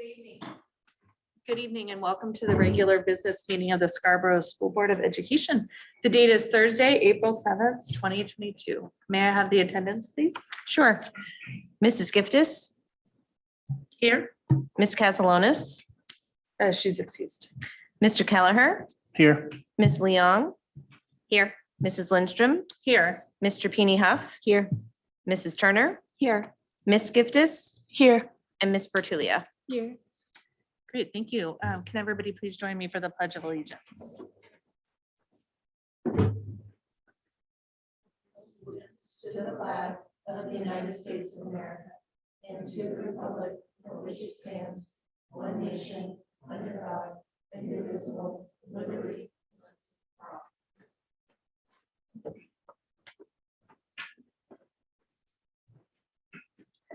evening. Good evening and welcome to the regular business meeting of the Scarborough School Board of Education. The date is Thursday, April 7th, 2022. May I have the attendance, please? Sure. Mrs. Giftis, Here. Ms. Castellanos, She's excused. Mr. Kelleher, Here. Ms. Leong, Here. Mrs. Lindstrom, Here. Mr. Peony Huff, Here. Mrs. Turner, Here. Ms. Giftis, Here. and Ms. Bertulia. Here. Great, thank you. Can everybody please join me for the Pledge of Allegiance? To the flag of the United States of America and to the republic for which it stands, one nation, under God, indivisible, with liberty.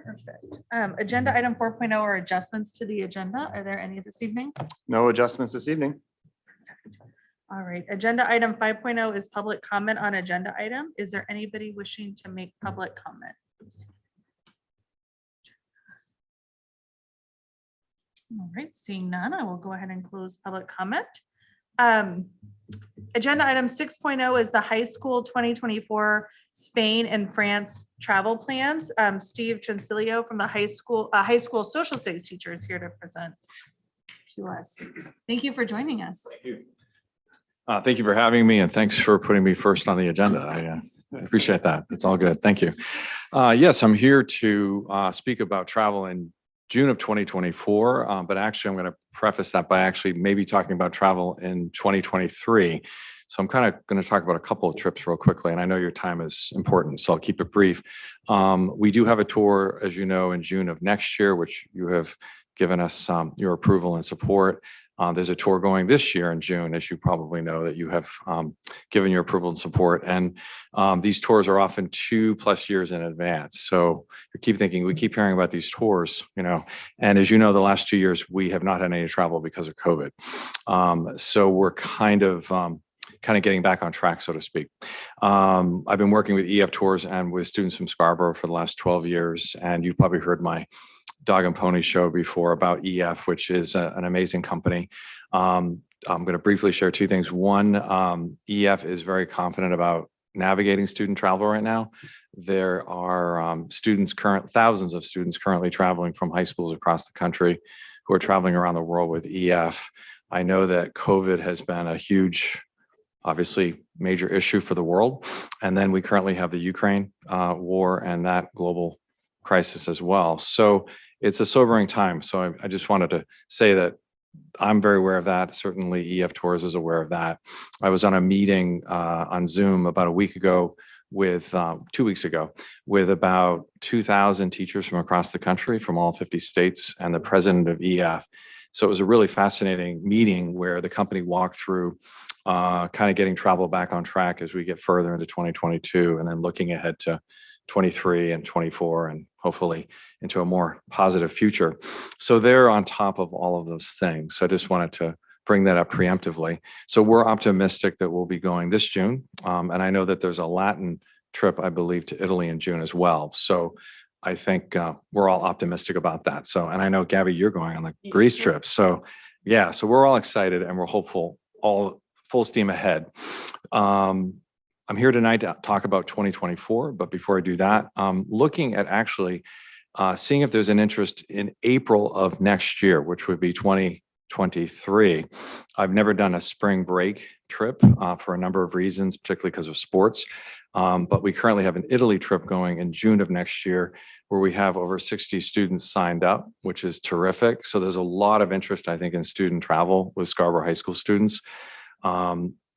Perfect. Agenda item 4.0 are adjustments to the agenda. Are there any this evening? No adjustments this evening. All right, agenda item 5.0 is public comment on agenda item. Is there anybody wishing to make public comment? All right, seeing none, I will go ahead and close public comment. Agenda item 6.0 is the high school 2024 Spain and France travel plans. Steve Transilio from the high school social studies teacher is here to present to us. Thank you for joining us. Thank you. Thank you for having me, and thanks for putting me first on the agenda. I appreciate that. It's all good. Thank you. Yes, I'm here to speak about travel in June of 2024, but actually I'm going to preface that by actually maybe talking about travel in 2023. So I'm kind of going to talk about a couple of trips real quickly, and I know your time is important, so I'll keep it brief. We do have a tour, as you know, in June of next year, which you have given us your approval and support. There's a tour going this year in June, as you probably know, that you have given your approval and support. And these tours are often 2+ years in advance. So you keep thinking, we keep hearing about these tours, you know, and as you know, the last 2 years, we have not had any travel because of COVID. So we're kind of getting back on track, so to speak. I've been working with EF Tours and with students from Scarborough for the last 12 years. And you've probably heard my Dog and Pony show before about EF, which is an amazing company. I'm going to briefly share two things. One, EF is very confident about navigating student travel right now. There are thousands of students currently traveling from high schools across the country who are traveling around the world with EF. I know that COVID has been a huge, obviously major issue for the world. And then we currently have the Ukraine war and that global crisis as well. So it's a sobering time. So I just wanted to say that I'm very aware of that. Certainly EF Tours is aware of that. I was on a meeting on Zoom about a week ago with 2 weeks ago with about 2,000 teachers from across the country from all 50 states and the president of EF. So it was a really fascinating meeting where the company walked through kind of getting travel back on track as we get further into 2022 and then looking ahead to 23 and 24 and hopefully into a more positive future. So they're on top of all of those things. So I just wanted to bring that up preemptively. So we're optimistic that we'll be going this June. And I know that there's a Latin trip, I believe, to Italy in June as well. So I think we're all optimistic about that. So, and I know, Gabby, you're going on the Greece trip. So yeah, so we're all excited and we're hopeful, all full steam ahead. I'm here tonight to talk about 2024, but before I do that, looking at actually seeing if there's an interest in April of next year, which would be 2023. I've never done a spring break trip for a number of reasons, particularly because of sports. But we currently have an Italy trip going in June of next year, where we have over 60 students signed up, which is terrific. So there's a lot of interest, I think, in student travel with Scarborough High School students.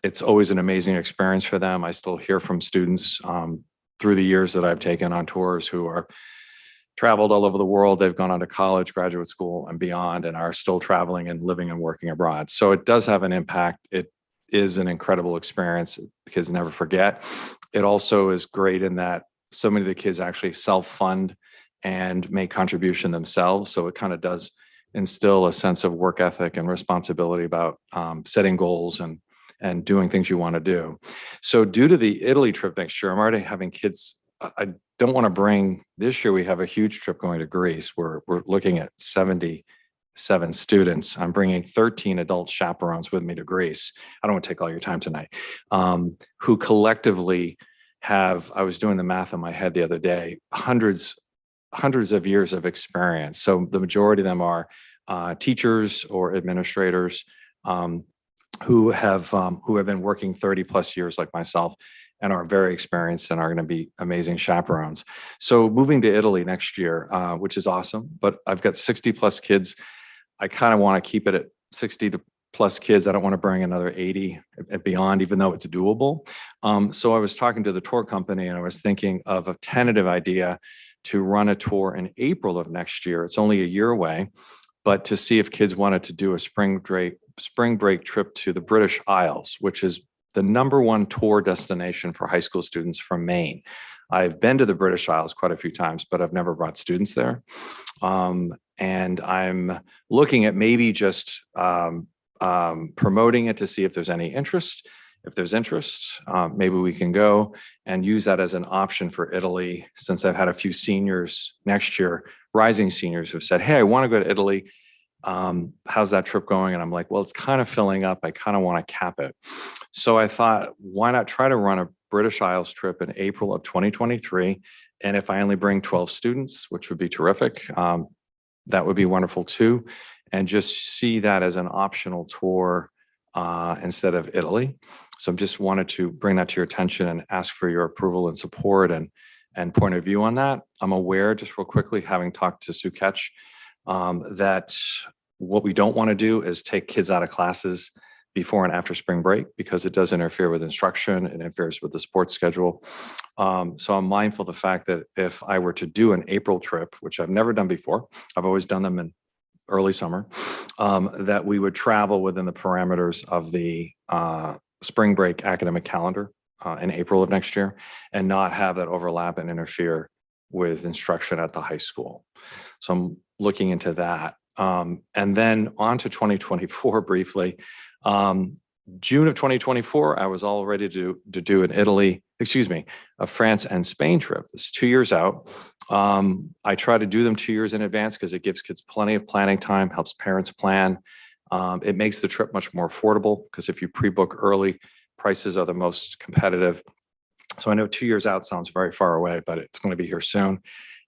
It's always an amazing experience for them. I still hear from students through the years that I've taken on tours who are traveled all over the world. They've gone on to college, graduate school, and beyond, and are still traveling and living and working abroad. So it does have an impact. It is an incredible experience. Kids never forget. It also is great in that so many of the kids actually self-fund and make contribution themselves. So it kind of does instill a sense of work ethic and responsibility about setting goals and doing things you want to do. So due to the Italy trip next year, I'm already having kids. I don't want to bring, this year we have a huge trip going to Greece. We're looking at 70 students. I'm bringing 13 adult chaperones with me to Greece. I don't want to take all your time tonight, who collectively have, I was doing the math in my head the other day, hundreds of years of experience. So the majority of them are teachers or administrators who have been working 30 plus years like myself and are very experienced and are going to be amazing chaperones. So moving to Italy next year, which is awesome, but I've got 60 plus kids. I kind of want to keep it at 60 to plus kids. I don't want to bring another 80 and beyond, even though it's doable. So I was talking to the tour company and I was thinking of a tentative idea to run a tour in April of next year. It's only a year away, but to see if kids wanted to do a spring break trip to the British Isles, which is the #1 tour destination for high school students from Maine. I've been to the British Isles quite a few times, but I've never brought students there. And I'm looking at maybe just promoting it to see if there's any interest. If there's interest, maybe we can go and use that as an option for Italy, since I've had a few seniors next year, rising seniors who've said, hey, I want to go to Italy. How's that trip going? And I'm like, well, it's kind of filling up. I kind of want to cap it. So I thought, why not try to run a British Isles trip in April of 2023? And if I only bring 12 students, which would be terrific, that would be wonderful too. And just see that as an optional tour instead of Italy. So I just wanted to bring that to your attention and ask for your approval and support and point of view on that. I'm aware, just real quickly, having talked to Sue Ketch, that what we don't want to do is take kids out of classes before and after spring break, because it does interfere with instruction, it interferes with the sports schedule. So I'm mindful of the fact that if I were to do an April trip, which I've never done before, I've always done them in early summer, that we would travel within the parameters of the spring break academic calendar in April of next year and not have that overlap and interfere with instruction at the high school. So I'm looking into that. And then on to 2024 briefly. June of 2024, I was all ready to do a France and Spain trip. It's 2 years out. I try to do them 2 years in advance because it gives kids plenty of planning time, helps parents plan. It makes the trip much more affordable because if you pre-book early, prices are the most competitive. So I know 2 years out sounds very far away, but it's going to be here soon.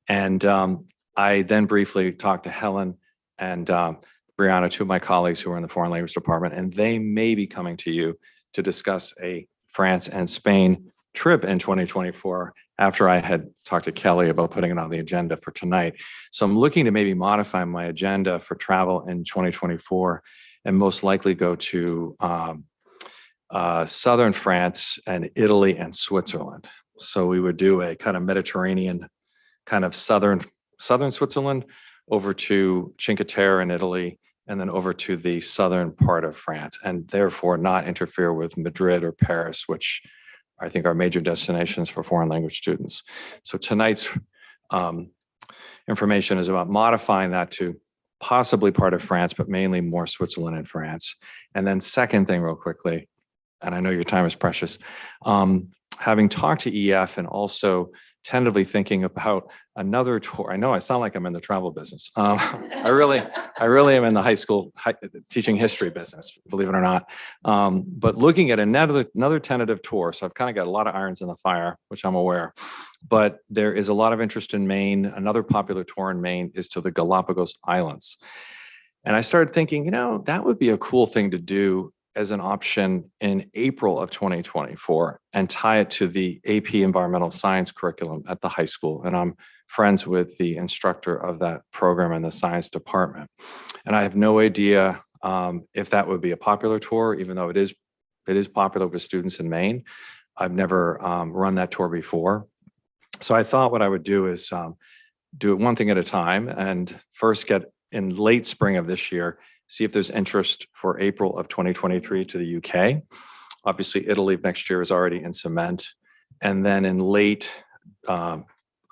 And I then briefly talked to Helen and Brianna, two of my colleagues who are in the foreign language department, and they may be coming to you to discuss a France and Spain trip in 2024 after I had talked to Kelly about putting it on the agenda for tonight. So I'm looking to maybe modify my agenda for travel in 2024 and most likely go to southern France and Italy and Switzerland. So we would do a kind of Mediterranean, kind of southern Switzerland over to Cinque Terre in Italy, and then over to the southern part of France, and therefore not interfere with Madrid or Paris, which I think are major destinations for foreign language students. So tonight's information is about modifying that to possibly part of France, but mainly more Switzerland and France. And then second thing real quickly, and I know your time is precious, having talked to EF and also tentatively thinking about another tour. I know I sound like I'm in the travel business. I really am in the high school teaching history business, believe it or not. But looking at another tentative tour. So I've kind of got a lot of irons in the fire, which I'm aware. But there is a lot of interest in Maine. Another popular tour in Maine is to the Galapagos Islands. And I started thinking, that would be a cool thing to do as an option in April of 2024 and tie it to the AP Environmental Science curriculum at the high school. And I'm friends with the instructor of that program in the science department. And I have no idea if that would be a popular tour, even though it is popular with students in Maine. I've never run that tour before. So I thought what I would do is do it one thing at a time and first get in late spring of this year, see if there's interest for April of 2023 to the UK. Obviously, Italy next year is already in cement. And then in late,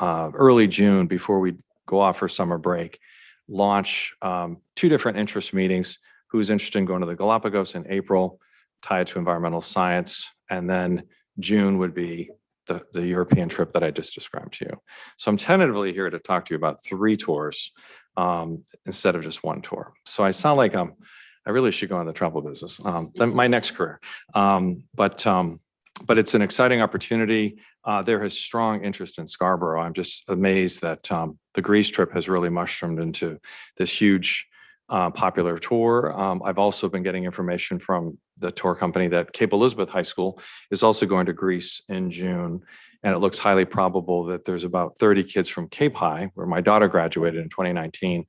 early June, before we go off for summer break, launch 2 different interest meetings. Who's interested in going to the Galapagos in April, tied to environmental science. And then June would be the European trip that I just described to you. So I'm tentatively here to talk to you about 3 tours. instead of just one tour. So I sound like I really should go in the travel business, my next career. But it's an exciting opportunity. There is strong interest in Scarborough. I'm just amazed that the Greece trip has really mushroomed into this huge popular tour. I've also been getting information from the tour company that Cape Elizabeth High School is also going to Greece in June. And it looks highly probable that there's about 30 kids from Cape High, where my daughter graduated in 2019.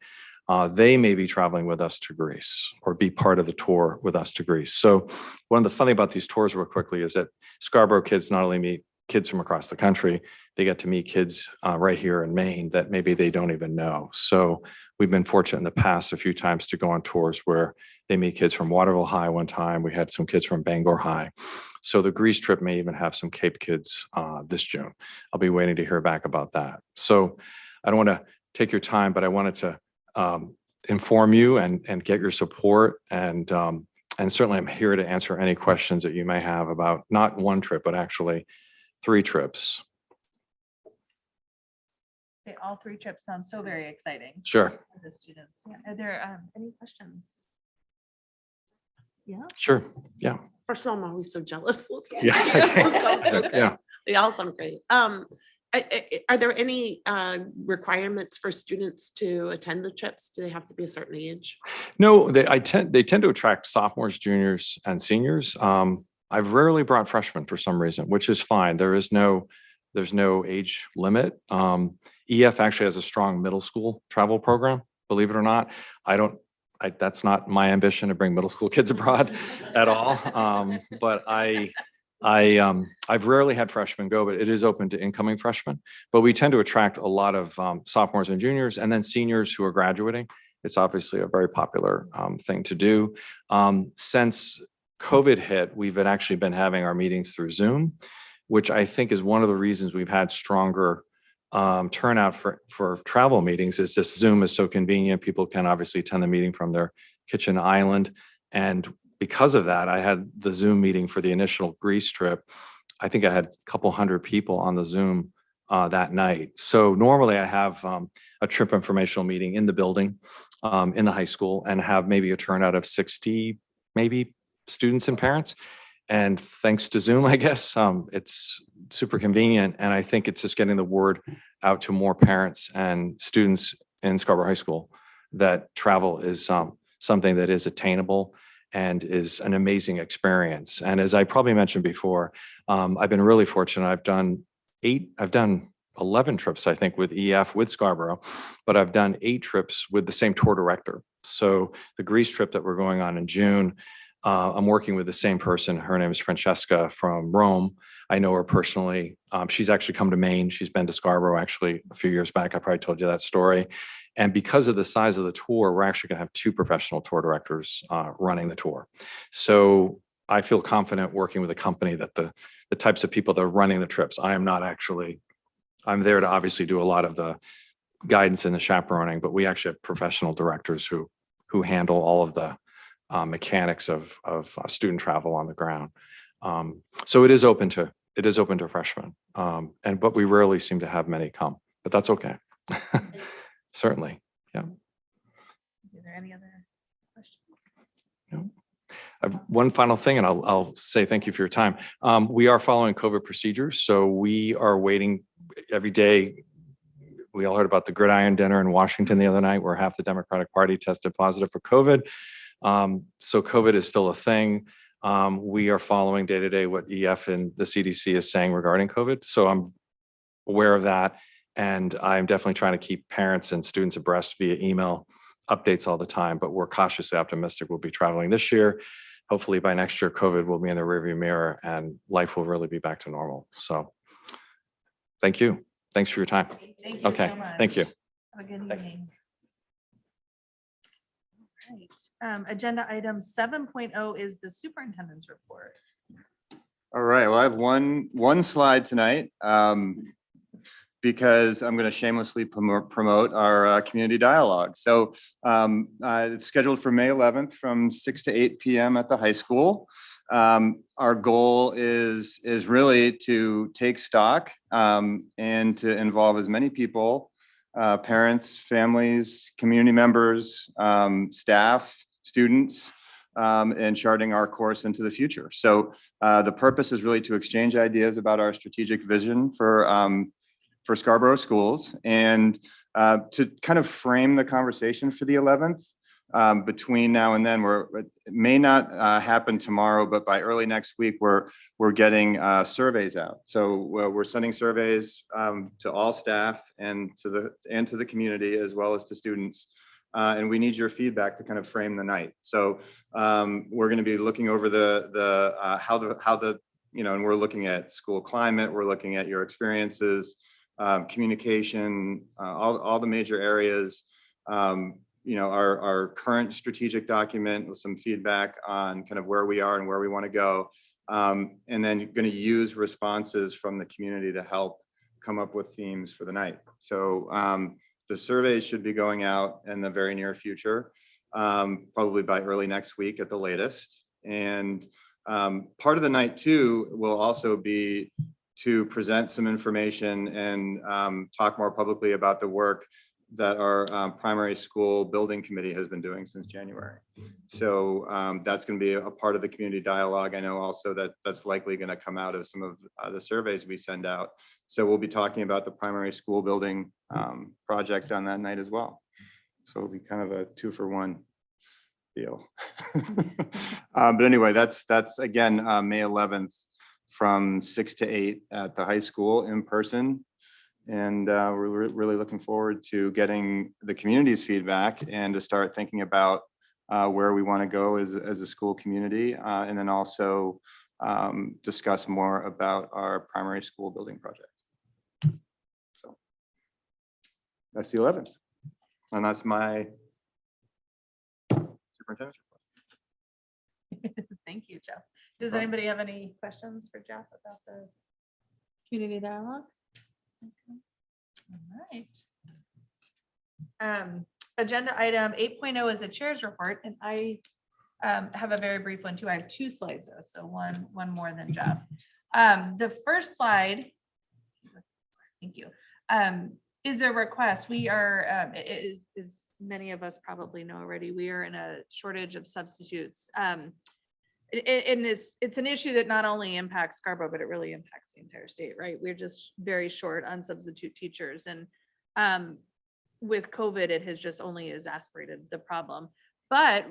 They may be traveling with us to Greece or be part of the tour with us to Greece. So one of the funny about these tours real quickly is that Scarborough kids not only meet kids from across the country, they get to meet kids right here in Maine that maybe they don't even know. So we've been fortunate in the past a few times to go on tours where they meet kids from Waterville High one time. We had some kids from Bangor High. So the Greece trip may even have some Cape kids this June. I'll be waiting to hear back about that. So I don't want to take your time, but I wanted to inform you and get your support. And certainly I'm here to answer any questions that you may have about not one trip, but actually 3 trips. Okay, all 3 trips sound so very exciting. Sure. For the students. Yeah. Are there any questions? Yeah. Sure. Yeah. First of all, I'm always so jealous. Yeah. Yeah. They all sound great. Are there any requirements for students to attend the trips? Do they have to be a certain age? No, they tend to attract sophomores, juniors, and seniors. I've rarely brought freshmen for some reason, which is fine. There's no age limit. EF actually has a strong middle school travel program, believe it or not. That's not my ambition to bring middle school kids abroad at all. But I've rarely had freshmen go, but it is open to incoming freshmen. But we tend to attract a lot of sophomores and juniors, and then seniors who are graduating. It's obviously a very popular thing to do. Since COVID hit, we've actually been having our meetings through Zoom, which I think is one of the reasons we've had stronger turnout for travel meetings. Is just Zoom is so convenient. People can obviously attend the meeting from their kitchen island. And because of that, I had the Zoom meeting for the initial Greece trip. I think I had a couple hundred people on the Zoom that night. So normally I have a trip informational meeting in the building in the high school and have maybe a turnout of 60, maybe students and parents. And thanks to Zoom, I guess, it's super convenient. And I think it's just getting the word out to more parents and students in Scarborough High School that travel is something that is attainable and is an amazing experience. And as I probably mentioned before, I've been really fortunate. I've done 11 trips, I think, with EF with Scarborough, but I've done 8 trips with the same tour director. So the Greece trip that we're going on in June, I'm working with the same person. Her name is Francesca from Rome. I know her personally. She's actually come to Maine. She's been to Scarborough actually a few years back. I probably told you that story. And because of the size of the tour, we're actually going to have 2 professional tour directors running the tour. So I feel confident working with a company that the types of people that are running the trips, I'm there to obviously do a lot of the guidance and the chaperoning, but we actually have professional directors who handle all of the mechanics of student travel on the ground. So it is open to freshmen, but we rarely seem to have many come, but that's okay. Certainly, yeah. Are there any other questions? No. One final thing, and I'll say thank you for your time. We are following COVID procedures, so we are waiting every day. We all heard about the gridiron dinner in Washington the other night, where half the Democratic Party tested positive for COVID. So COVID is still a thing. We are following day to day what EF and the CDC is saying regarding COVID. So I'm aware of that. And I'm definitely trying to keep parents and students abreast via email updates all the time, but we're cautiously optimistic we'll be traveling this year. Hopefully by next year, COVID will be in the rearview mirror and life will really be back to normal. So thank you. Thanks for your time. Thank you Okay, so much. thank you. Have a good Thanks. evening. Right. Agenda item 7.0 is the superintendent's report. All right, well, I have one slide tonight because I'm going to shamelessly promote our community dialogue. So it's scheduled for May 11th from 6 to 8 p.m. at the high school. Our goal is really to take stock and to involve as many people parents, families, community members, staff, students, and charting our course into the future. So the purpose is really to exchange ideas about our strategic vision for Scarborough schools and to kind of frame the conversation for the 11th. Between now and then, it may not happen tomorrow, but by early next week, we're getting surveys out. So we're sending surveys to all staff and to the community as well as to students. And we need your feedback to kind of frame the night. So we're going to be looking over how the and we're looking at school climate. We're looking at your experiences, communication, all the major areas. Our current strategic document with some feedback on kind of where we are and where we want to go. And then you're going to use responses from the community to help come up with themes for the night. So the surveys should be going out in the very near future, probably by early next week at the latest. And part of the night too will also be to present some information and talk more publicly about the work that our primary school building committee has been doing since January. So that's going to be a part of the community dialogue. I know also that that's likely going to come out of some of the surveys we send out. So we'll be talking about the primary school building project on that night as well. So it'll be kind of a 2-for-1 deal. But anyway, that's again, May 11th from 6 to 8 at the high school in person. And we're really looking forward to getting the community's feedback and to start thinking about where we want to go as a school community, and then also discuss more about our primary school building project. So that's the 11th. And that's my superintendent's report. Thank you, Jeff. Does anybody have any questions for Jeff about the community dialogue? Okay. All right. Agenda item 8.0 is a chair's report, and I have a very brief one too. I have 2 slides though, so one more than Jeff. The first slide, thank you, is a request. We are, as many of us probably know already, we are in a shortage of substitutes. It's an issue that not only impacts Scarborough, but it really impacts the entire state, right? We're just very short on substitute teachers. And with COVID, it has just only exacerbated the problem. But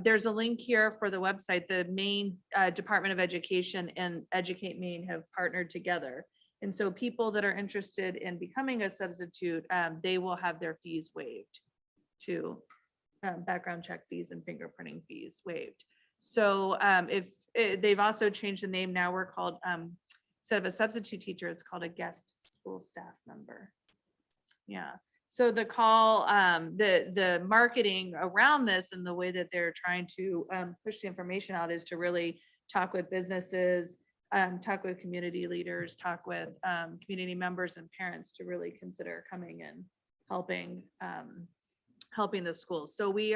there's a link here for the website. The Maine Department of Education and Educate Maine have partnered together. And so people that are interested in becoming a substitute, they will have their fees waived to background check fees and fingerprinting fees waived. So they've also changed the name. Now we're called, instead of a substitute teacher, it's called a guest school staff member. Yeah. So the call, the marketing around this and the way that they're trying to push the information out is to really talk with businesses, talk with community leaders, talk with community members and parents to really consider coming and helping the schools. So we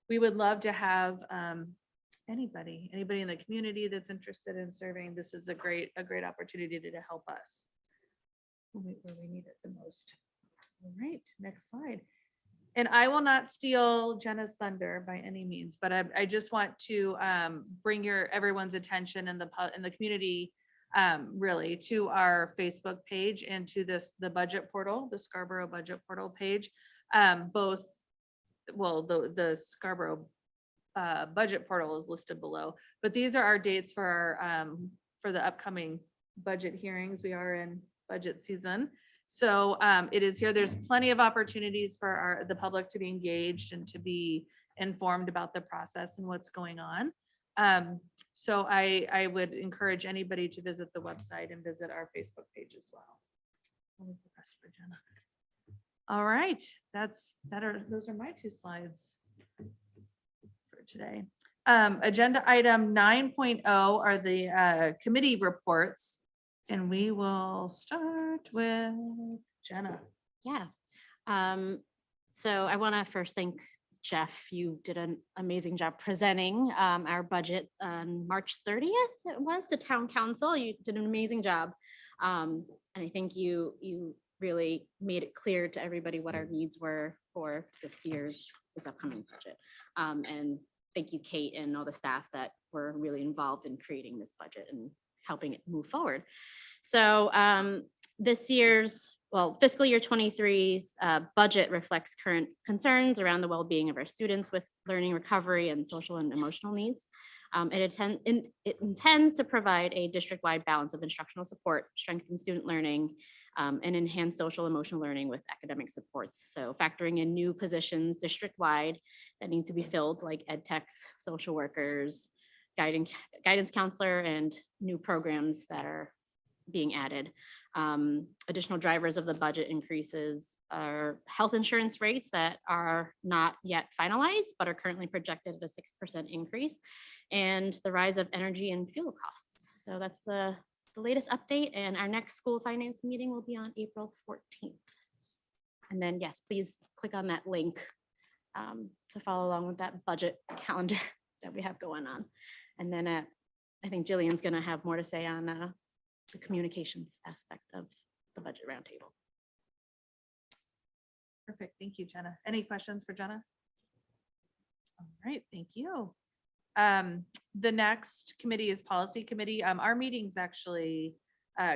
would love to have anybody in the community that's interested in serving. This is a great opportunity to help us where we need it the most. All right, next slide. And I will not steal Jenna's thunder by any means, but I just want to bring everyone's attention in the community really to our Facebook page and to the budget portal, the Scarborough budget portal page. The Scarborough budget portal is listed below, but these are our dates for the upcoming budget hearings. We are in budget season. So it is here. There's plenty of opportunities for the public to be engaged and to be informed about the process and what's going on. So I would encourage anybody to visit the website and visit our Facebook page as well. All right, those are my 2 slides for today. Agenda item 9.0 are the committee reports. And we will start with Jenna. Yeah. So I want to first thank Jeff. You did an amazing job presenting our budget on March 30th. It was the town council. You did an amazing job. And I think you really made it clear to everybody what our needs were for this upcoming budget. And thank you, Kate, and all the staff that were really involved in creating this budget and helping it move forward. So this year's, fiscal year 23's budget reflects current concerns around the well-being of our students with learning recovery and social and emotional needs. It intends to provide a district-wide balance of instructional support, strengthen student learning, and enhance social emotional learning with academic supports. So factoring in new positions district-wide that need to be filled, like ed techs, social workers, guidance counselor, and new programs that are being added. Additional drivers of the budget increases are health insurance rates that are not yet finalized, but are currently projected at a 6% increase, and the rise of energy and fuel costs. So that's the latest update, and our next school finance meeting will be on April 14th. And then, yes, please click on that link to follow along with that budget calendar that we have going on. And then I think Jillian's going to have more to say on the communications aspect of the budget roundtable. Perfect. Thank you, Jenna. Any questions for Jenna? All right, thank you. The next committee is policy committee. Our meeting's actually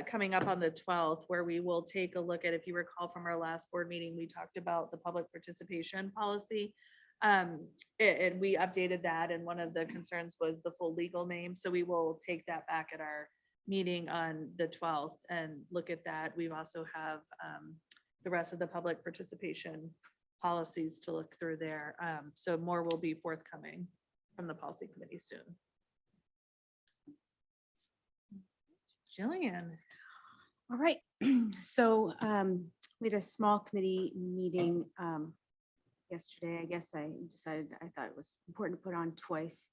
coming up on the 12th, where we will take a look at, if you recall from our last board meeting, we talked about the public participation policy. And we updated that, and one of the concerns was the full legal name. So we will take that back at our meeting on the 12th and look at that. We also have the rest of the public participation policies to look through there. So more will be forthcoming from the policy committee soon. Jillian. All right, so we had a small committee meeting yesterday. I guess I decided I thought it was important to put on twice.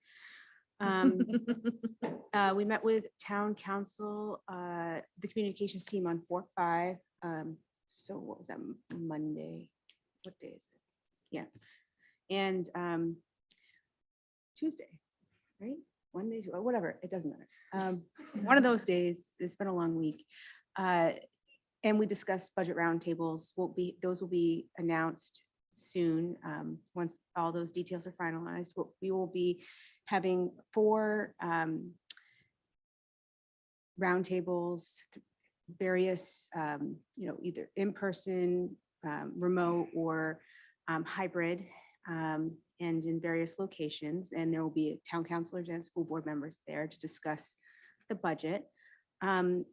We met with town council, the communications team on 4/5. So what was that, Monday? What day is it? Yeah. And Tuesday, right? Monday, whatever, it doesn't matter. One of those days, it's been a long week. And we discussed budget roundtables. Those will be announced soon, once all those details are finalized. We will be having 4 roundtables, various, either in person, remote, or hybrid, and in various locations. And there will be town councilors and school board members there to discuss the budget. And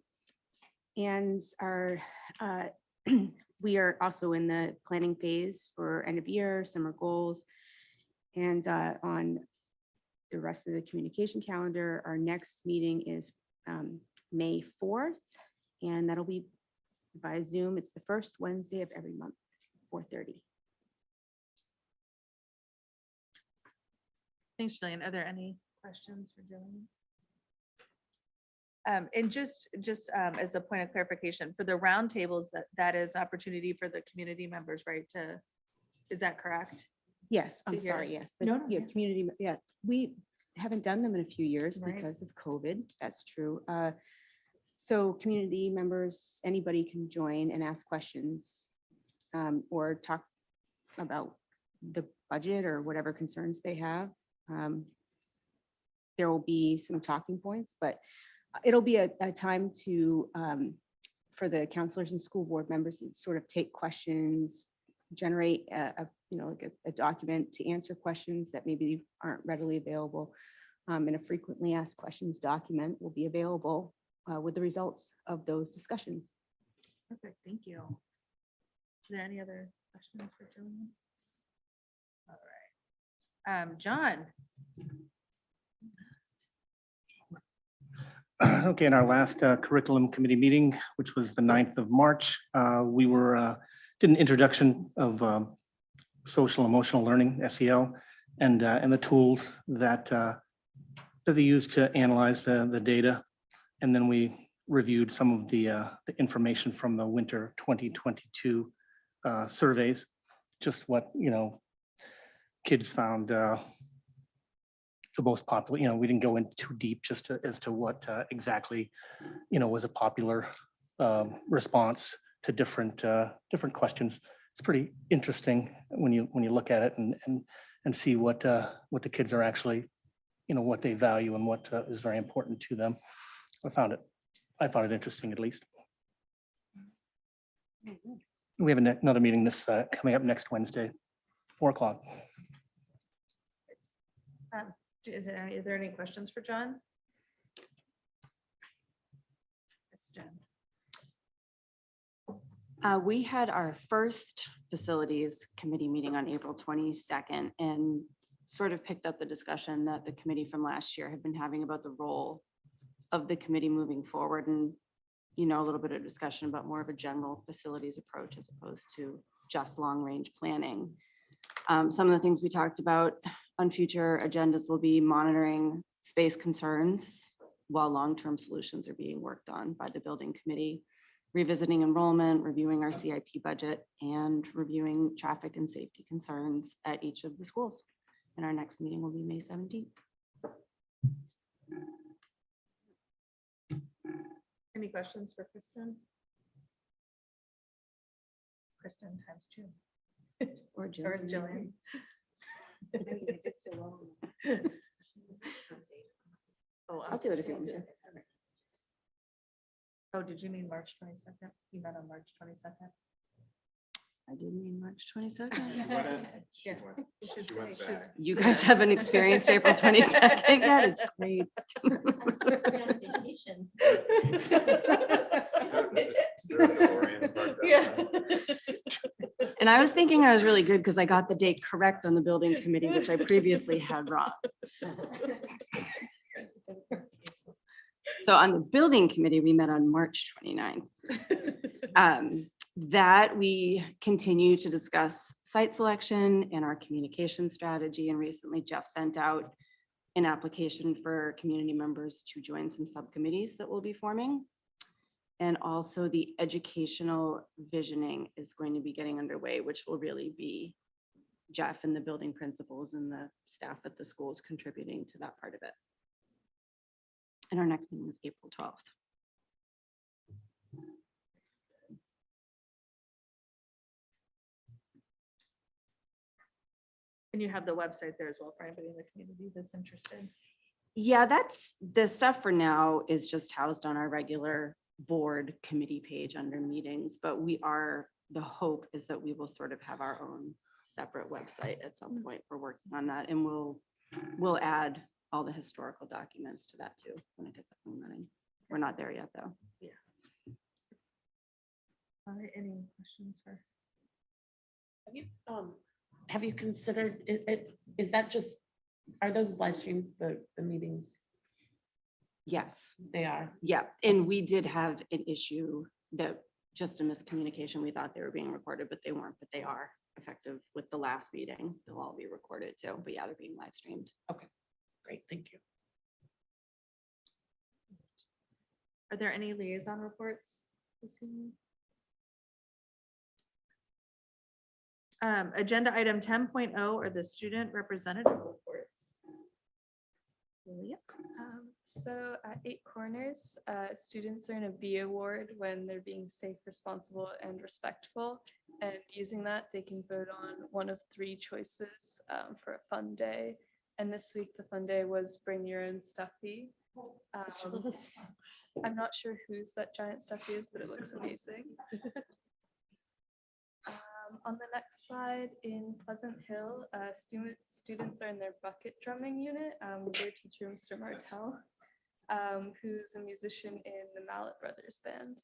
we are also in the planning phase for end of year, summer goals. And on the rest of the communication calendar, our next meeting is May 4th, and that'll be by Zoom. It's the first Wednesday of every month, 4:30. Thanks, Jillian. Are there any questions for Jillian? And just as a point of clarification, for the roundtables, that is opportunity for the community members, right? Is that correct? Yes, I'm To hear. sorry, yes. No, no, Yeah, yeah. community, yeah. We haven't done them in a few years Right. because of COVID. That's true. So community members, anybody can join and ask questions, or talk about the budget or whatever concerns they have. There will be some talking points, but it'll be a time to, for the counselors and school board members to sort of take questions, generate like a document to answer questions that maybe aren't readily available. And a frequently asked questions document will be available with the results of those discussions. Perfect, thank you. Are there any other questions for Jillian? All right. John. Okay, in our last curriculum committee meeting, which was the 9th of March, we did an introduction of social emotional learning, SEL, and the tools that they use to analyze the data. And then we reviewed some of the information from the winter 2022 surveys, just what, kids found the most popular. We didn't go in too deep as to what exactly, was a popular response different questions. It's pretty interesting when you look at it and see what the kids are actually, what they value and what is very important to them. I found it interesting, at least. We have another meeting coming up next Wednesday, 4:00. Are there any questions for John? Yes, Jen. We had our first facilities committee meeting on April 22nd and sort of picked up the discussion that the committee from last year had been having about the role of the committee moving forward, and, a little bit of discussion about more of a general facilities approach as opposed to just long-range planning. Some of the things we talked about on future agendas will be monitoring space concerns while long-term solutions are being worked on by the building committee, revisiting enrollment, reviewing our CIP budget, and reviewing traffic and safety concerns at each of the schools. And our next meeting will be May 17th. Any questions for Kristen? Kristen times 2. Or Or Jillian. Jillian. Oh, I'll do it if you want me to. Oh, did you mean March 22nd? You meant on March 22nd? I did mean March 22nd. Yeah. She's- You guys haven't experienced April 22nd yet. It's great. I'm supposed to be on vacation. Yeah. And I was thinking I was really good because I got the date correct on the building committee, which I previously had wrong. So on the building committee, we met on March 29th. That we continue to discuss site selection and our communication strategy. And recently Jeff sent out an application for community members to join some subcommittees that we'll be forming. And also the educational visioning is going to be getting underway, which will really be Jeff and the building principals and the staff at the schools contributing to that part of it. And our next meeting is April 12th. And you have the website there as well for anybody in the community that's interested. Yeah, that's the stuff for now is just housed on our regular board committee page under meetings, but the hope is that we will sort of have our own separate website at some point. We're working on that, and we'll add all the historical documents to that too when it gets up and running. We're not there yet, though. Any questions for? Have you considered it? Is that just, are those live streamed, the meetings? Yes. They are. Yeah, and we did have an issue that just a miscommunication. We thought they were being recorded, but they weren't, but they are effective with the last meeting. They'll all be recorded too, but yeah, they're being live streamed. Great, thank you. Are there any liaison reports this evening? Agenda item 10.0 are the student representative reports. Julia? So at 8 Corners, students earn a B award when they're being safe, responsible, and respectful. And using that, they can vote on one of 3 choices for a fun day. And this week, the fun day was bring your own stuffy. I'm not sure whose that giant stuffy is, but it looks amazing. On the next slide, in Pleasant Hill, students are in their bucket drumming unit. Their teacher, Mr. Martell, who's a musician in the Mallet Brothers band.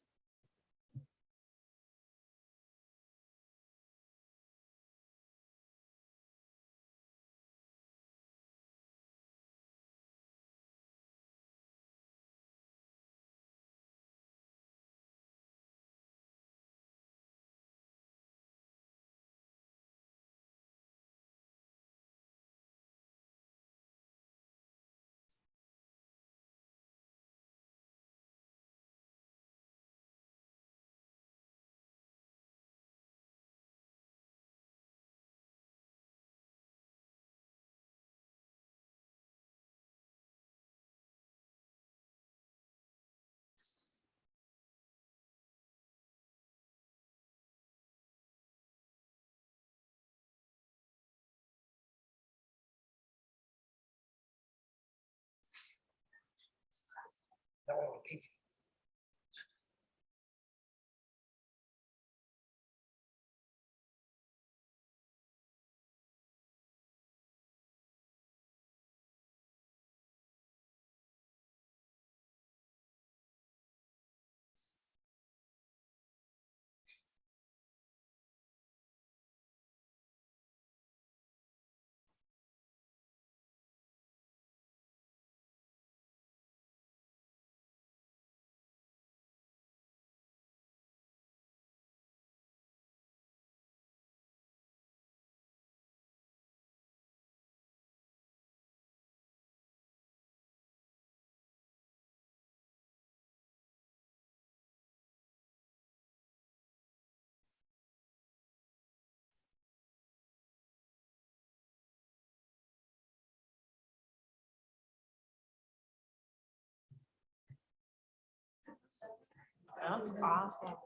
That's awesome.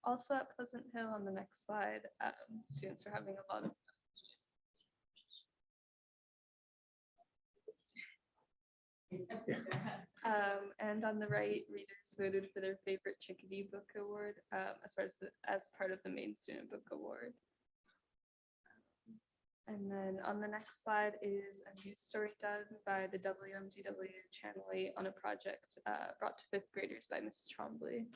Also at Pleasant Hill on the next slide, students are having a lot of and on the right, readers voted for their favorite Chickadee Book Award as part of the main student book award. And then on the next slide is a news story done by the WMGW Channel 8 on a project brought to fifth graders by Mrs. Trombley.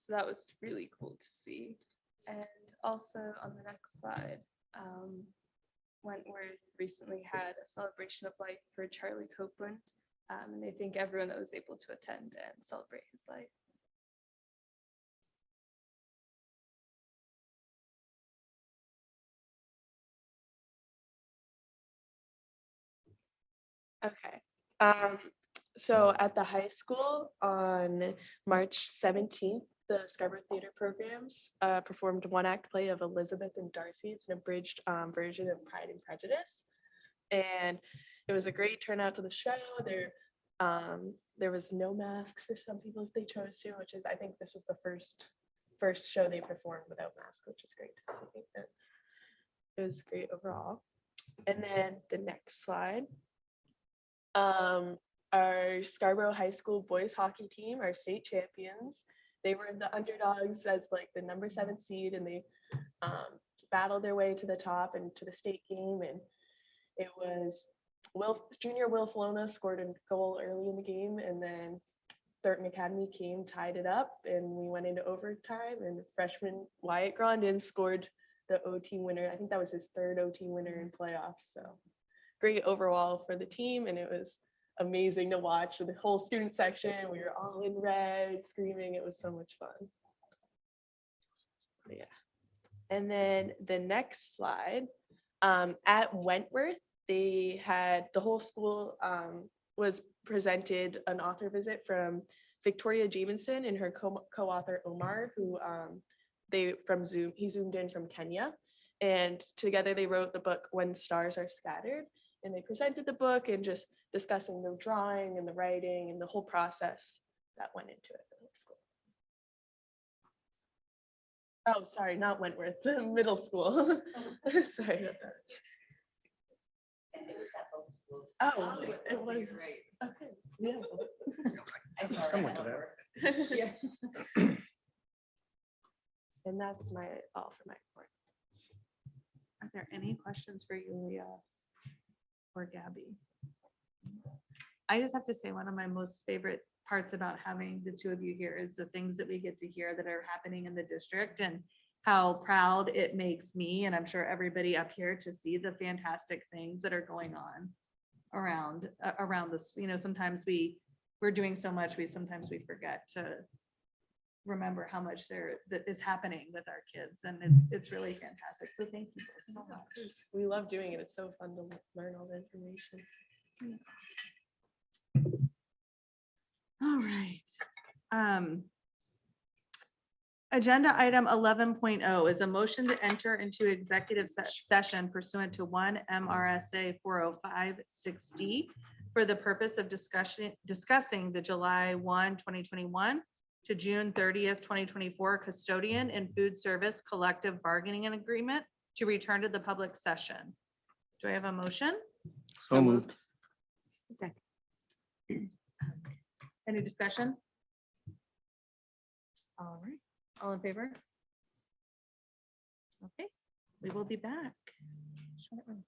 So that was really cool to see. And also on the next slide, Wentworth recently had a celebration of life for Charlie Copeland. And they thank everyone that was able to attend and celebrate his life. Okay. So at the high school on March 17th, the Scarborough Theater programs performed one act play of Elizabeth and Darcy. It's an abridged version of Pride and Prejudice. And it was a great turnout to the show. There was no masks for some people if they chose to, which is, I think this was the first show they performed without masks, which is great to see. And it was great overall. And then the next slide. Our Scarborough High School boys hockey team are state champions. They were the underdogs as like the number 7 seed, and they battled their way to the top and to the state game. And it was junior Will Flona scored a goal early in the game, and then Thornton Academy came, tied it up, and we went into overtime, and freshman Wyatt Grondin scored the OT winner. I think that was his 3rd OT winner in playoffs. So great overall for the team, and it was amazing to watch the whole student section. We were all in red, screaming. It was so much fun. Yeah. And then the next slide, at Wentworth, they had the whole school was presented an author visit from Victoria Jamieson and her co-author Omar, who he zoomed in from Kenya, and together they wrote the book When Stars Are Scattered. And they presented the book and just discussing the drawing and the writing and the whole process that went into it in school. Oh, sorry, not Wentworth, the middle school. Sorry about that. Oh, it was right. Okay, yeah. Somewhat to that. Yeah. And that's all for my report. Are there any questions for Yulia or Gabby? I just have to say, one of my most favorite parts about having the two of you here is the things that we get to hear that are happening in the district, and how proud it makes me, and I'm sure everybody up here, to see the fantastic things that are going on around this. You know, sometimes we're doing so much, sometimes we forget to remember how much that is happening with our kids, and it's really fantastic. So thank you both so much. We love doing it. It's so fun to learn all the information. All right. Agenda item 11.0 is a motion to enter into executive session pursuant to 1 MRSA 405-6D for the purpose of discussing the July 1, 2021 to June 30th, 2024 custodian and food service collective bargaining agreement to return to the public session. Do I have a motion? So moved. Second. Any discussion? All right, all in favor? Okay, we will be back shortly.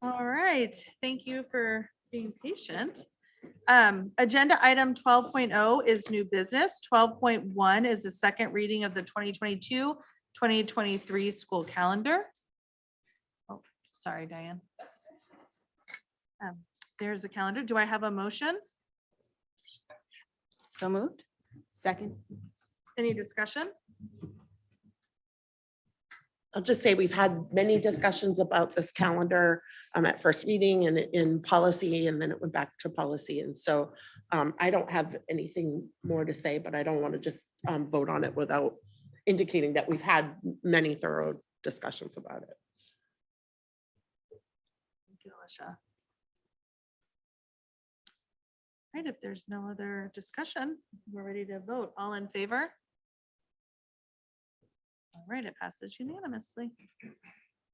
All right, thank you for being patient. Agenda item 12.0 is new business. 12.1 is the second reading of the 2022-2023 school calendar. Oh, sorry, Diane. There's the calendar. Do I have a motion? So moved. Second. Any discussion? I'll just say we've had many discussions about this calendar at first reading and in policy, and then it went back to policy. And so I don't have anything more to say, but I don't want to just vote on it without indicating that we've had many thorough discussions about it. Thank you, Alicia. Right, if there's no other discussion, we're ready to vote. All in favor? All right, it passes unanimously.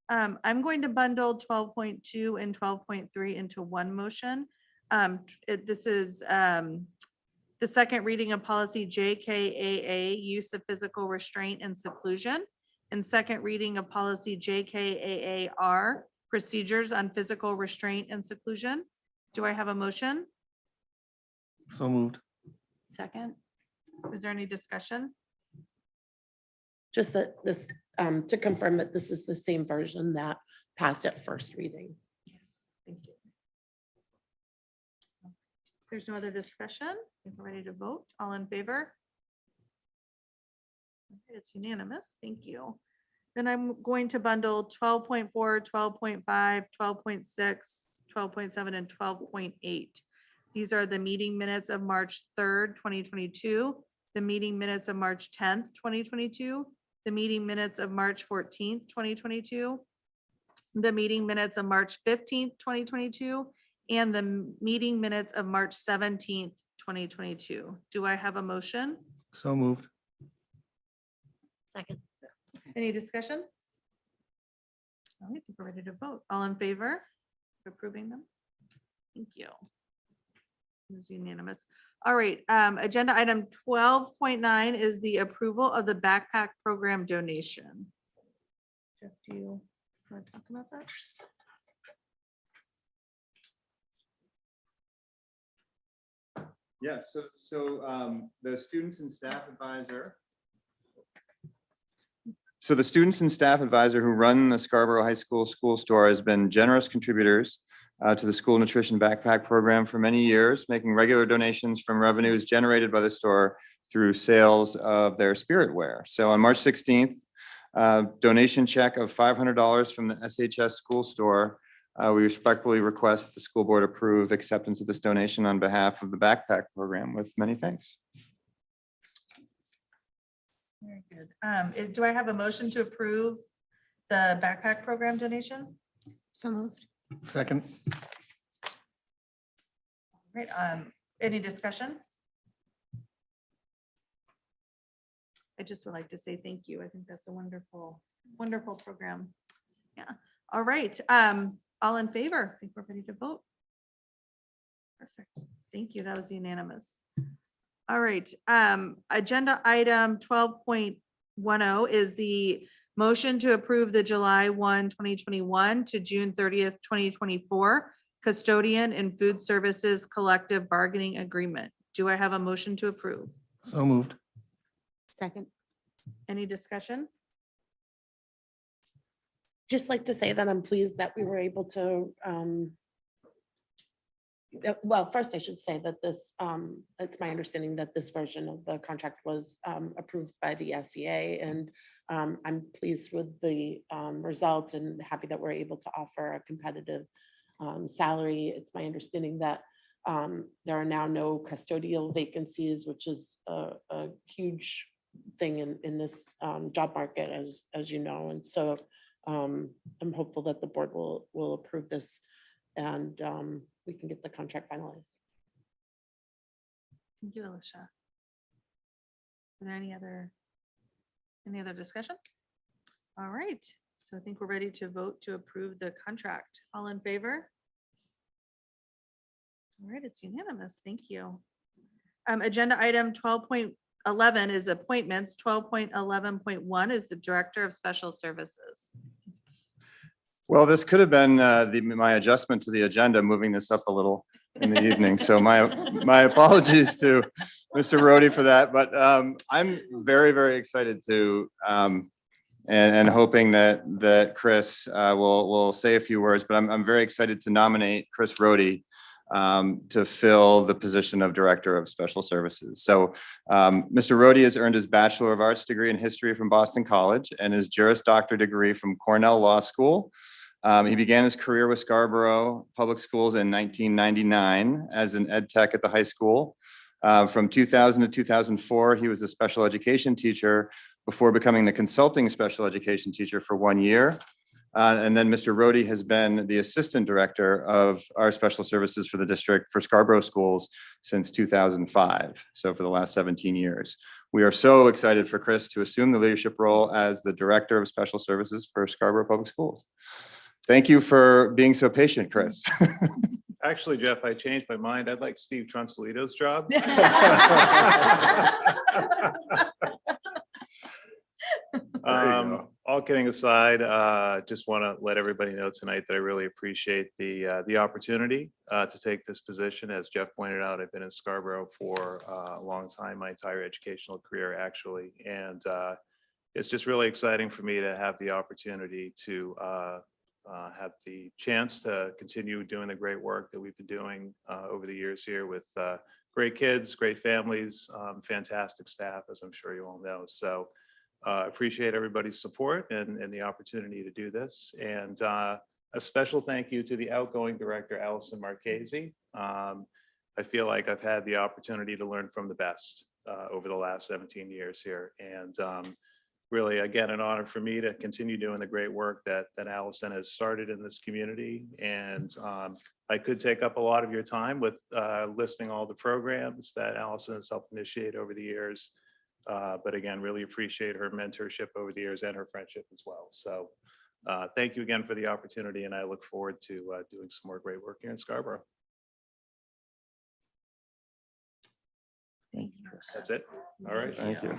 I'm going to bundle 12.2 and 12.3 into one motion. This is the second reading of policy JKAA, use of physical restraint and seclusion, and second reading of policy JKAAR, procedures on physical restraint and seclusion. Do I have a motion? So moved. Second. Is there any discussion? Just that this, to confirm that this is the same version that passed at first reading. Yes, thank you. There's no other discussion. If we're ready to vote, all in favor? Okay, it's unanimous. Thank you. Then I'm going to bundle 12.4, 12.5, 12.6, 12.7, and 12.8. These are the meeting minutes of March 3rd, 2022, the meeting minutes of March 10th, 2022, the meeting minutes of March 14th, 2022, the meeting minutes of March 15th, 2022, and the meeting minutes of March 17th, 2022. Do I have a motion? So moved. Second. Any discussion? All right, I think we're ready to vote. All in favor of approving them? Thank you. It was unanimous. All right, agenda item 12.9 is the approval of the backpack program donation. Jeff, do you want to talk about that? Yes, the students and staff advisor. So the students and staff advisor who run the Scarborough High School school store has been generous contributors to the school nutrition backpack program for many years, making regular donations from revenues generated by the store through sales of their spirit wear. So on March 16th, donation check of $500 from the SHS school store. We respectfully request the school board approve acceptance of this donation on behalf of the backpack program with many thanks. Very good. Do I have a motion to approve the backpack program donation? So moved. Second. Right, any discussion? I just would like to say thank you. I think that's a wonderful, wonderful program. Yeah, all right, all in favor? I think we're ready to vote. Perfect, thank you, that was unanimous. All right, agenda item 12.10 is the motion to approve the July 1, 2021 to June 30th, 2024 custodian and food services collective bargaining agreement. Do I have a motion to approve? So moved. Second. Any discussion? Just like to say that I'm pleased that we were able to, well, first I should say that this, it's my understanding that this version of the contract was approved by the SEA, and I'm pleased with the results and happy that we're able to offer a competitive salary. It's my understanding that there are now no custodial vacancies, which is a huge thing in this job market, as you know. And so I'm hopeful that the board will approve this and we can get the contract finalized. Thank you, Alicia. Are there any other discussion? All right, so I think we're ready to vote to approve the contract. All in favor? All right, it's unanimous. Thank you. Agenda item 12.11 is appointments. 12.11.1 is the Director of Special Services. Well, this could have been my adjustment to the agenda, moving this up a little in the evening. So my apologies to Mr. Rhodey for that. But I'm very, very excited to and hoping that Chris will say a few words. But I'm very excited to nominate Chris Rhodey to fill the position of Director of Special Services. So Mr. Rhodey has earned his Bachelor of Arts degree in history from Boston College and his Juris Doctor degree from Cornell Law School. He began his career with Scarborough Public Schools in 1999 as an ed tech at the high school. From 2000 to 2004, he was a special education teacher before becoming the consulting special education teacher for 1 year. And then Mr. Rhodey has been the assistant director of our special services for the district for Scarborough schools since 2005. So for the last 17 years. We are so excited for Chris to assume the leadership role as the director of special services for Scarborough Public Schools. Thank you for being so patient, Chris. Actually, Jeff, I changed my mind. I'd like Steve Tronsolito's job. All kidding aside, just want to let everybody know tonight that I really appreciate the opportunity to take this position. As Jeff pointed out, I've been in Scarborough for a long time, my entire educational career, actually. And it's just really exciting for me to have the opportunity to have the chance to continue doing the great work that we've been doing over the years here with great kids, great families, fantastic staff, as I'm sure you all know. So appreciate everybody's support and the opportunity to do this. And a special thank you to the outgoing director, Allison Marchese. I feel like I've had the opportunity to learn from the best over the last 17 years here. And really, again, an honor for me to continue doing the great work that Allison has started in this community. And I could take up a lot of your time with listing all the programs that Allison has helped initiate over the years. But again, really appreciate her mentorship over the years and her friendship as well. So thank you again for the opportunity. And I look forward to doing some more great work here in Scarborough. Thank you, Chris. That's it. All right. Thank you.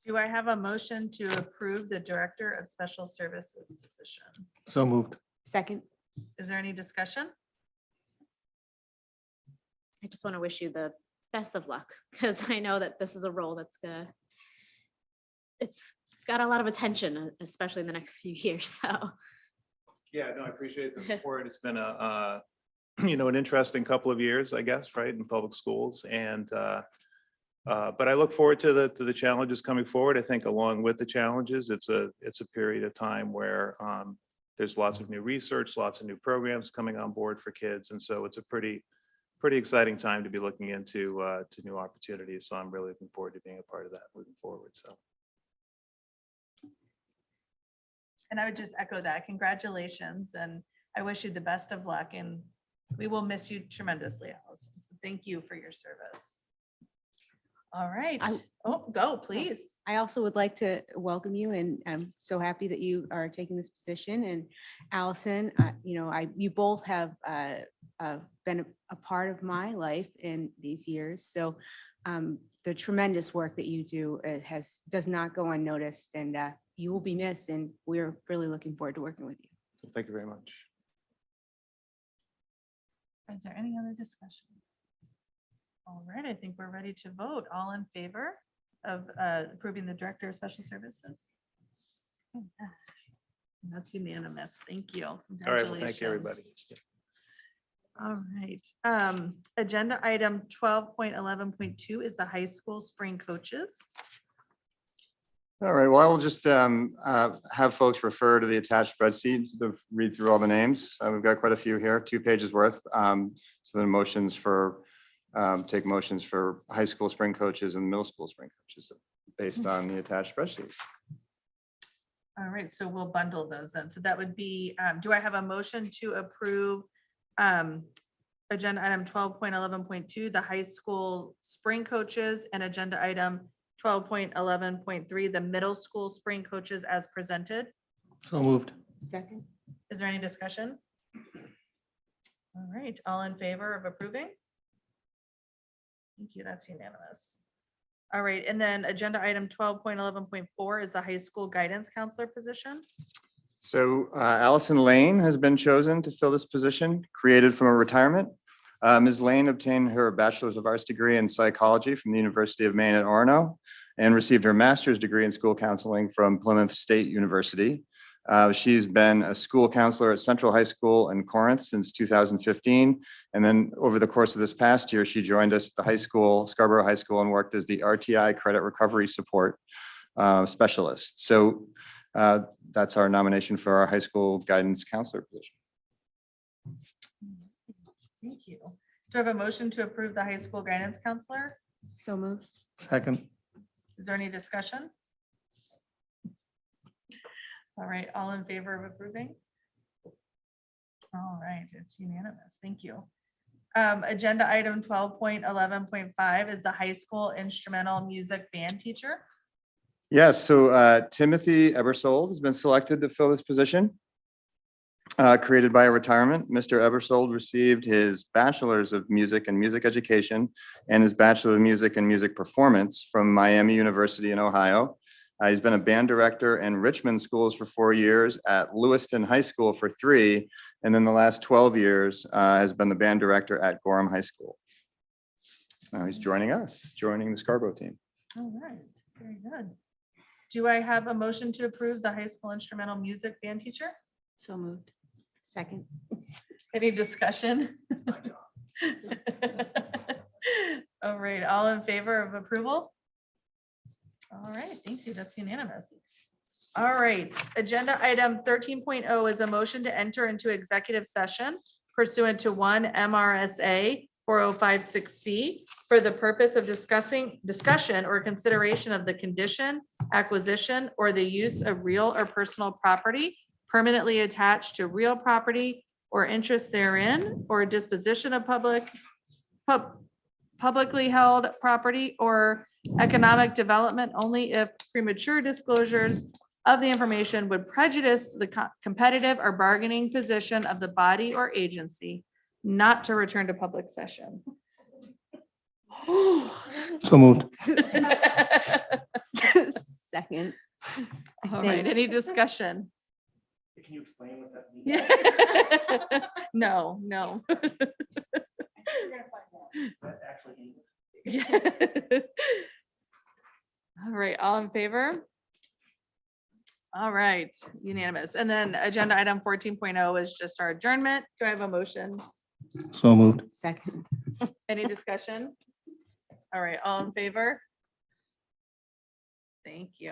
Do I have a motion to approve the Director of Special Services position? So moved. Second. Is there any discussion? I just want to wish you the best of luck because I know that this is a role that's it's got a lot of attention, especially in the next few years. So Yeah, no, I appreciate the support. It's been a an interesting couple of years, I guess, right, in public schools. And but I look forward to the challenges coming forward. I think along with the challenges, it's a period of time where there's lots of new research, lots of new programs coming on board for kids. And so it's a pretty exciting time to be looking into to new opportunities. So I'm really looking forward to being a part of that moving forward. So. And I would just echo that. Congratulations. And I wish you the best of luck. And we will miss you tremendously, Allison. So thank you for your service. All right. Go, please. I also would like to welcome you, and I'm so happy that you are taking this position. And Allison, you both have been a part of my life in these years. So the tremendous work that you do does not go unnoticed, and you will be missed. And we're really looking forward to working with you. Thank you very much. Is there any other discussion? All right, I think we're ready to vote. All in favor of approving the Director of Special Services? That's unanimous. Thank you. All right, well, thank you, everybody. All right. Agenda item 12.11.2 is the high school spring coaches. All right, well, I will just have folks refer to the attached spreadsheet to read through all the names. We've got quite a few here, 2 pages worth. So then motions for, take motions for high school spring coaches and middle school spring coaches based on the attached spreadsheet. All right, so we'll bundle those then. So that would be, do I have a motion to approve agenda item 12.11.2, the high school spring coaches, and agenda item 12.11.3, the middle school spring coaches as presented? So moved. Second. Is there any discussion? All right, all in favor of approving? Thank you, that's unanimous. All right, and then agenda item 12.11.4 is the high school guidance counselor position. So Allison Lane has been chosen to fill this position, created from a retirement. Ms. Lane obtained her Bachelor's of Arts degree in psychology from the University of Maine at Orono and received her master's degree in school counseling from Plymouth State University. She's been a school counselor at Central High School in Corinth since 2015. And then over the course of this past year, she joined us at the high school, Scarborough High School, and worked as the RTI Credit Recovery Support Specialist. So that's our nomination for our high school guidance counselor position. Thank you. Do I have a motion to approve the high school guidance counselor? So moved. Second. Is there any discussion? All right, all in favor of approving? All right, it's unanimous. Thank you. Agenda item 12.11.5 is the high school instrumental music band teacher. Yes, so Timothy Ebersold has been selected to fill this position. Created by a retirement. Mr. Ebersold received his Bachelor's of Music and Music Education and his Bachelor of Music and Music Performance from Miami University in Ohio. He's been a band director in Richmond schools for 4 years, at Lewiston High School for 3, and then the last 12 years has been the band director at Gorham High School. Now he's joining us, joining the Scarborough team. All right, very good. Do I have a motion to approve the high school instrumental music band teacher? So moved. Second. Any discussion? All right, all in favor of approval? All right, thank you. That's unanimous. All right, agenda item 13.0 is a motion to enter into executive session pursuant to 1 MRSA 4056C for the purpose of discussion or consideration of the condition, acquisition, or the use of real or personal property permanently attached to real property or interest therein, or disposition of publicly held property or economic development only if premature disclosures of the information would prejudice the competitive or bargaining position of the body or agency, not to return to public session. So moved. Second. All right, any discussion? Can you explain what that means? Yeah. No. All right, all in favor? All right, unanimous. And then agenda item 14.0 is just our adjournment. Do I have a motion? So moved. Second. Any discussion? All right, all in favor? Thank you.